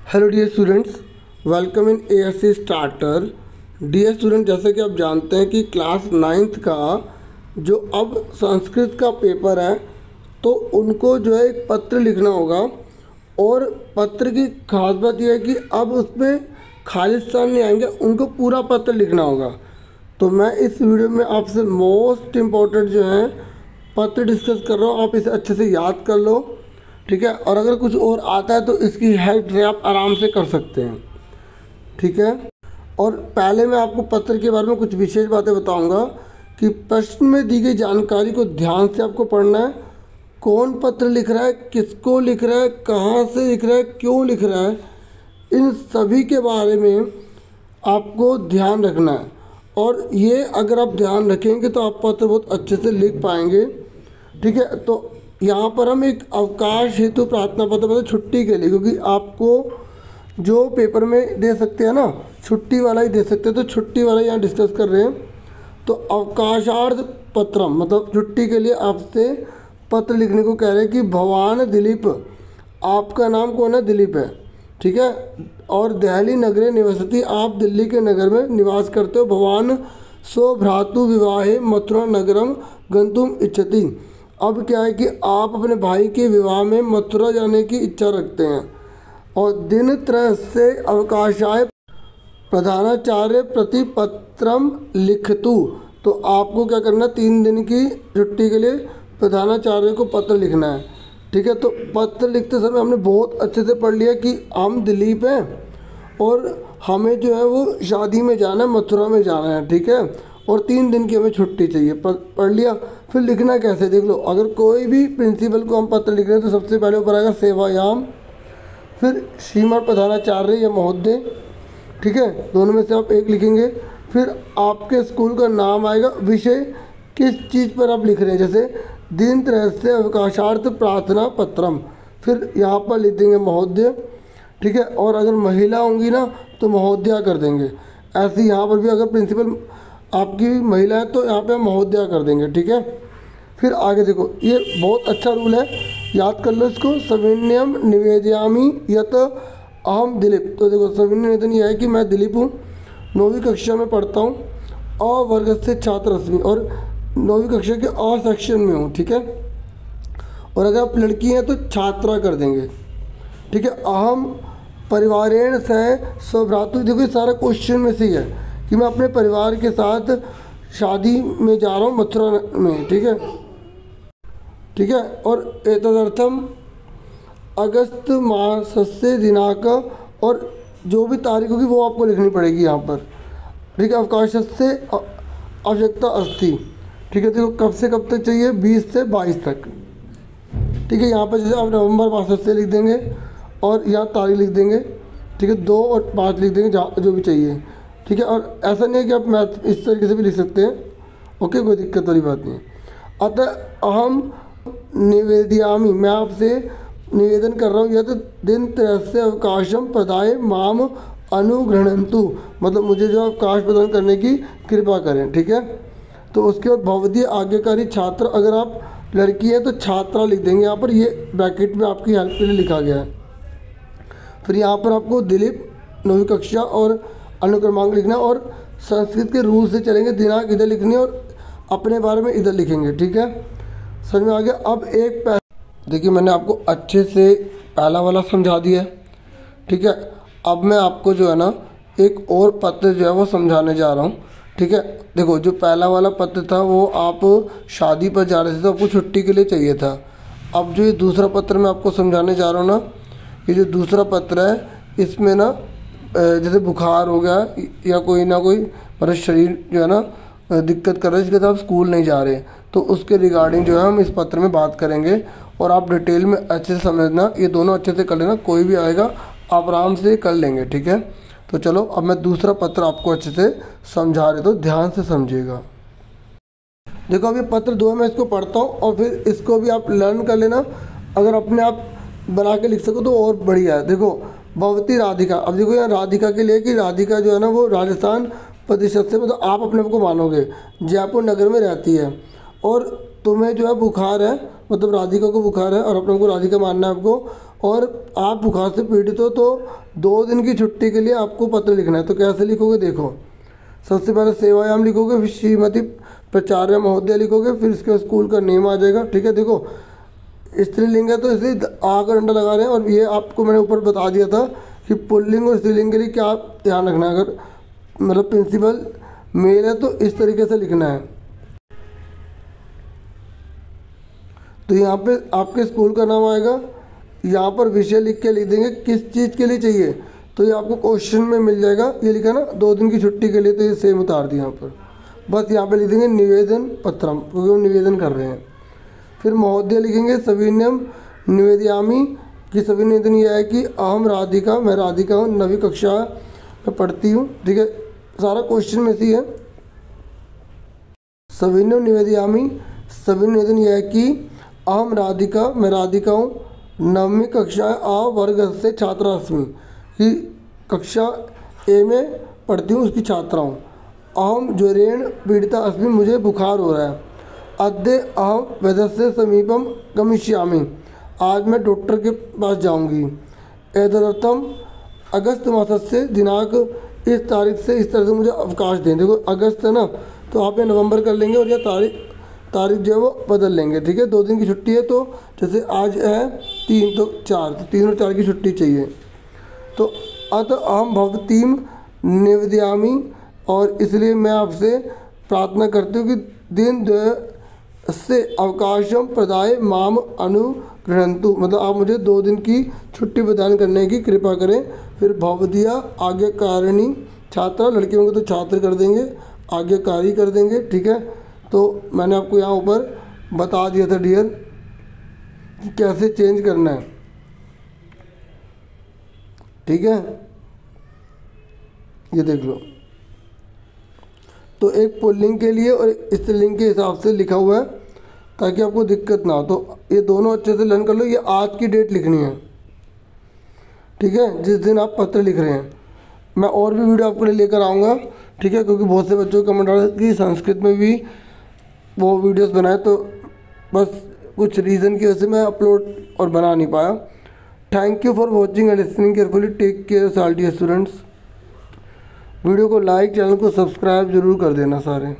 Hello dear students, welcome in ASC starter. Dear student, जैसे कि आप जानते हैं कि क्लास 9th का जो अब संस्कृत का पेपर है, तो उनको जो है एक पत्र लिखना होगा। और पत्र की खास बात यह है कि अब उसमें खालिस्तान नहीं आएंगे, उनको पूरा पत्र लिखना होगा। तो मैं इस वीडियो में आपसे मोस्ट इम्पोर्टेंट जो है पत्र डिस्कस कर रहा हूँ। आप इसे अच्छे से याद कर लो, ठीक है। और अगर कुछ और आता है तो इसकी हेल्प से आप आराम से कर सकते हैं, ठीक है। और पहले मैं आपको पत्र के बारे में कुछ विशेष बातें बताऊंगा कि प्रश्न में दी गई जानकारी को ध्यान से आपको पढ़ना है। कौन पत्र लिख रहा है, किसको लिख रहा है, कहाँ से लिख रहा है, क्यों लिख रहा है, इन सभी के बारे में आपको ध्यान रखना है। और ये अगर आप ध्यान रखेंगे तो आप पत्र बहुत अच्छे से लिख पाएंगे, ठीक है। तो यहाँ पर हम एक अवकाश हेतु प्रार्थना पत्र मतलब छुट्टी के लिए, क्योंकि आपको जो पेपर में दे सकते हैं ना, छुट्टी वाला ही दे सकते हैं, तो छुट्टी वाला यहाँ डिस्कस कर रहे हैं। तो अवकाशार्थ पत्रम मतलब छुट्टी के लिए आपसे पत्र लिखने को कह रहे हैं कि भवान दिलीप, आपका नाम कौन है, दिलीप है, ठीक है। और दिल्ली नगरे निवसति, आप दिल्ली के नगर में निवास करते हो। भवान स्व भ्रातु विवाहे मथुरा नगरम गंतुम इच्छति, अब क्या है कि आप अपने भाई के विवाह में मथुरा जाने की इच्छा रखते हैं। और दिन त्रय से अवकाशाय प्रधानाचार्य प्रतिपत्रम लिखतु, तो आपको क्या करना है, 3 दिन की छुट्टी के लिए प्रधानाचार्य को पत्र लिखना है, ठीक है। तो पत्र लिखते समय हमने बहुत अच्छे से पढ़ लिया कि हम दिलीप हैं और हमें जो है वो शादी में जाना है, मथुरा में जाना है, ठीक है। और 3 दिन की हमें छुट्टी चाहिए, पढ़ लिया। फिर लिखना कैसे देख लो। अगर कोई भी प्रिंसिपल को हम पत्र लिख रहे हैं तो सबसे पहले ऊपर आएगा सेवायाम, फिर श्रीमान प्रधानाचार्य या महोदय, ठीक है, दोनों में से आप एक लिखेंगे। फिर आपके स्कूल का नाम आएगा, विषय किस चीज़ पर आप लिख रहे हैं, जैसे दिन त्रयस्य अवकाशार्थ प्रार्थना पत्रम, फिर यहाँ पर लिख देंगे महोदय, ठीक है। और अगर महिला होंगी ना तो महोदया कर देंगे। ऐसे यहाँ पर भी अगर प्रिंसिपल आपकी महिला है तो यहाँ पे महोदया कर देंगे, ठीक है। फिर आगे देखो, ये बहुत अच्छा रूल है, याद कर लो इसको। सविनयम निवेदयामी यत अहम दिलीप, तो देखो सविनय निवेदन यह है कि मैं दिलीप हूँ, 9वीं कक्षा में पढ़ता हूँ, अ वर्ग से छात्र अस्मि, और 9वीं कक्षा के अ सेक्शन में हूँ, ठीक है। और अगर आप लड़की हैं तो छात्रा कर देंगे, ठीक है। अहम परिवारेण सह स्वभ्रातु, देखो ये सारा क्वेश्चन में से ही है कि मैं अपने परिवार के साथ शादी में जा रहा हूँ मथुरा में, ठीक है, ठीक है। और एतदर्थम अगस्त मासस्य दिनांक, और जो भी तारीख होगी वो आपको लिखनी पड़ेगी यहाँ पर, ठीक है। अवकाशस्य आवश्यकता अस्ति, ठीक है। देखो कब से कब तक चाहिए, 20 से 22 तक, ठीक है। यहाँ पर जैसे आप नवंबर मासस्य लिख देंगे और यहाँ तारीख लिख देंगे, ठीक है। 2 और 5 लिख देंगे, जहाँ जो भी चाहिए, ठीक है। और ऐसा नहीं है कि आप मैथ इस तरीके से भी लिख सकते हैं, ओके, कोई दिक्कत वाली बात नहीं है। अतः अहम निवेदयामी, मैं आपसे निवेदन कर रहा हूँ, यह तो दिन त्रयस्य अवकाशम प्रदाय माम अनुगृह्णन्तु, मतलब मुझे जो अवकाश प्रदान करने की कृपा करें, ठीक है। तो उसके बाद भवदीय आज्ञाकारी छात्र, अगर आप लड़की है तो छात्रा लिख देंगे यहाँ पर, ये ब्रैकेट में आपकी हेल्प के लिए लिखा गया है। फिर यहाँ पर आपको दिलीप 9वीं कक्षा और अनुक्रमांक लिखना, और संस्कृत के रूल से चलेंगे, दिनांक इधर लिखनी और अपने बारे में इधर लिखेंगे, ठीक है। समझ में आ गया। अब एक देखिए मैंने आपको अच्छे से पहला वाला समझा दिया है, ठीक है। अब मैं आपको जो है ना एक और पत्र जो है वो समझाने जा रहा हूँ, ठीक है। देखो जो पहला वाला पत्र था वो आप शादी पर जा रहे थे तो आपको छुट्टी के लिए चाहिए था। अब जो ये दूसरा पत्र मैं आपको समझाने जा रहा हूँ ना, ये जो दूसरा पत्र है इसमें ना जैसे बुखार हो गया या कोई ना कोई मतलब शरीर जो है ना दिक्कत कर रहा है, इसके साथ आप स्कूल नहीं जा रहे, तो उसके रिगार्डिंग जो है हम इस पत्र में बात करेंगे। और आप डिटेल में अच्छे से समझना, ये दोनों अच्छे से कर लेना, कोई भी आएगा आप आराम से कर लेंगे, ठीक है। तो चलो अब मैं दूसरा पत्र आपको अच्छे से समझा रहे, तो ध्यान से समझिएगा। देखो अब ये पत्र 2 है, मैं इसको पढ़ता हूँ और फिर इसको भी आप लर्न कर लेना। अगर अपने आप बना के लिख सको तो और बढ़िया है। देखो भवती राधिका, अब देखो यहाँ राधिका के लिए कि राधिका जो है ना वो राजस्थान प्रतिशत से, मतलब आप अपने आप को मानोगे, जयपुर नगर में रहती है। और तुम्हें जो है बुखार है, मतलब राधिका को बुखार है और अपने को राधिका मानना है आपको, और आप बुखार से पीड़ित हो, तो 2 दिन की छुट्टी के लिए आपको पत्र लिखना है। तो कैसे लिखोगे देखो, सबसे पहले सेवायाम लिखोगे, फिर श्रीमती प्राचार्य महोदय लिखोगे, फिर इसके स्कूल का नेम आ जाएगा। ठीक है, देखो स्त्रीलिंग है तो इसलिए आ का डंडा लगा रहे हैं। और ये आपको मैंने ऊपर बता दिया था कि पुल्लिंग और स्त्रीलिंग के लिए क्या ध्यान रखना है। अगर मतलब प्रिंसिपल मेल है तो इस तरीके से लिखना है। तो यहाँ पे आपके स्कूल का नाम आएगा, यहाँ पर विषय लिख के लिख देंगे किस चीज़ के लिए चाहिए, तो ये आपको क्वेश्चन में मिल जाएगा। ये लिखा ना 2 दिन की छुट्टी के लिए, तो ये सेम उतार दिया यहाँ पर। बस यहाँ पे लिख देंगे निवेदन पत्रम, क्योंकि हम निवेदन कर रहे हैं। फिर महोदय लिखेंगे सविनयम निवेदयामी, कि सभी निवेदन यह है कि अहम राधिका, मैं राधिका हूँ, नवी कक्षा में पढ़ती हूँ। ठीक है, सारा क्वेश्चन में से है। सविनयम निवेदयामी, सभी निवेदन यह है कि अहम राधिका, मैं राधिका हूँ, 9वीं कक्षा आ वर्ग से छात्रा अस्मि, कि कक्षा ए में पढ़ती हूँ, उसकी छात्रा हूँ। अहम ज्वरेण पीड़िता अस्मि, मुझे बुखार हो रहा है। अद्य अहम वैद्यस्य समीपम गमिष्यामि, आज मैं डॉक्टर के पास जाऊंगी। एतदर्थम अगस्त मासस्य दिनांक, इस तारीख से इस तरह से मुझे अवकाश दें। देखो अगस्त है ना, तो आप ये नवंबर कर लेंगे और यह तारीख जो है वो बदल लेंगे। ठीक है, 2 दिन की छुट्टी है, तो जैसे आज है 3 तो 4, तो 3 और 4 की छुट्टी चाहिए। तो अतः अहम भवतीम निवेदयामि, और इसलिए मैं आपसे प्रार्थना करती हूँ कि दिन से अवकाशम प्रदाय माम अनुगृहंतु, मतलब आप मुझे 2 दिन की छुट्टी प्रदान करने की कृपा करें। फिर भवदिया आज्ञाकारिणी छात्रा, लड़के होंगे तो छात्र कर देंगे, आज्ञाकारी कर देंगे। ठीक है, तो मैंने आपको यहाँ ऊपर बता दिया था डियर कि कैसे चेंज करना है। ठीक है, ये देख लो, तो एक पुल्लिंग के लिए और स्त्रीलिंग के हिसाब से लिखा हुआ है ताकि आपको दिक्कत ना हो। तो ये दोनों अच्छे से लर्न कर लो। ये आज की डेट लिखनी है, ठीक है, जिस दिन आप पत्र लिख रहे हैं। मैं और भी वीडियो आपके लिए लेकर आऊँगा। ठीक है, क्योंकि बहुत से बच्चों को कमेंट आ रहा है कि संस्कृत में भी वो वीडियोस बनाए, तो बस कुछ रीज़न की वजह से मैं अपलोड और बना नहीं पाया। Thank you for watching and listening carefully. Take care all dear students. Video को लाइक, चैनल को सब्सक्राइब जरूर कर देना सारे।